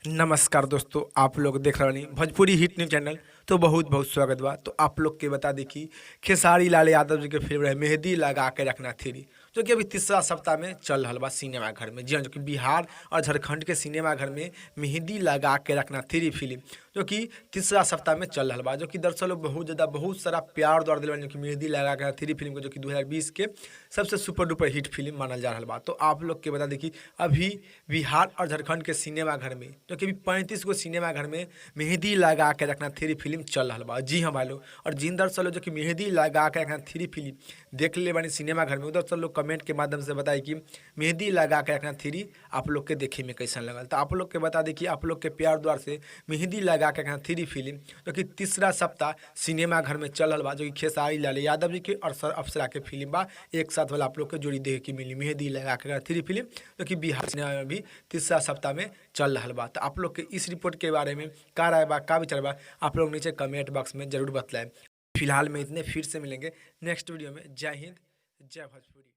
नमस्कार दोस्तों, आप लोग देख रहे हैं भोजपुरी हिट न्यूज चैनल। तो बहुत बहुत स्वागत बा। तो आप लोग के बता दी कि खेसारी लाल यादव जी के फिल्म है मेहंदी लगा के रखना थ्री, जो कि अभी तीसरा सप्ताह में चल रहा बा सिनेमा घर में। जी हाँ, जो कि बिहार और झारखंड के सिनेमा घर में मेहंदी लगा के रखना थ्री फिल्म जो कि तीसरा सप्ताह में चल रहा बा, जो कि दर्शक लोग बहुत ज़्यादा बहुत सारा प्यार द्वारा दिलवा, जो कि मेहंदी लगा के थ्री फिल्म को, जो कि 2020 के सबसे सुपर डुपर हिट फिल्म मानल जा रहा बा। तो आप लोग के बता दी कि अभी बिहार और झारखंड के सिनेमा घर में, जो कि 35 गो सिनेमा घर में मेहंदी लगा के रखना थ्री फिल्म चल रहा बा। जी हाँ भाई लोग, और जिन दर्शक लोग जो कि मेहंदी लगा के रखना थ्री फिल्म देख ले बानी सिनेमा घर में, उधर सब लोग कमेंट के माध्यम से बताई कि मेहंदी लगा के रखना थ्री आप लोग के देखे में कैसा लगल। तो आप लोग के बता दें कि आप लोग के प्यार द्वार से मेहंदी लगा के रखना थ्री फिल्म जो कि तीसरा सप्ताह सिनेमा घर में चल रहा बा, जो कि खेसारी लाल यादव जी के और अप्सरा के फिल्म बा एक साथ वाला आप लोग के जोड़ी देखे की मिली मेहंदी लगा के रखना थ्री फिल्म, जो कि बिहार सिनेमा में भी तीसरा सप्ताह में चल रहा बा। तो आप लोग के इस रिपोर्ट के बारे में का राय बा, का विचार बा, आप लोग नीचे कमेंट बॉक्स में जरूर बतलाएं। फिलहाल में इतने, फिर से मिलेंगे नेक्स्ट वीडियो में। जय हिंद, जय भोजपुरी।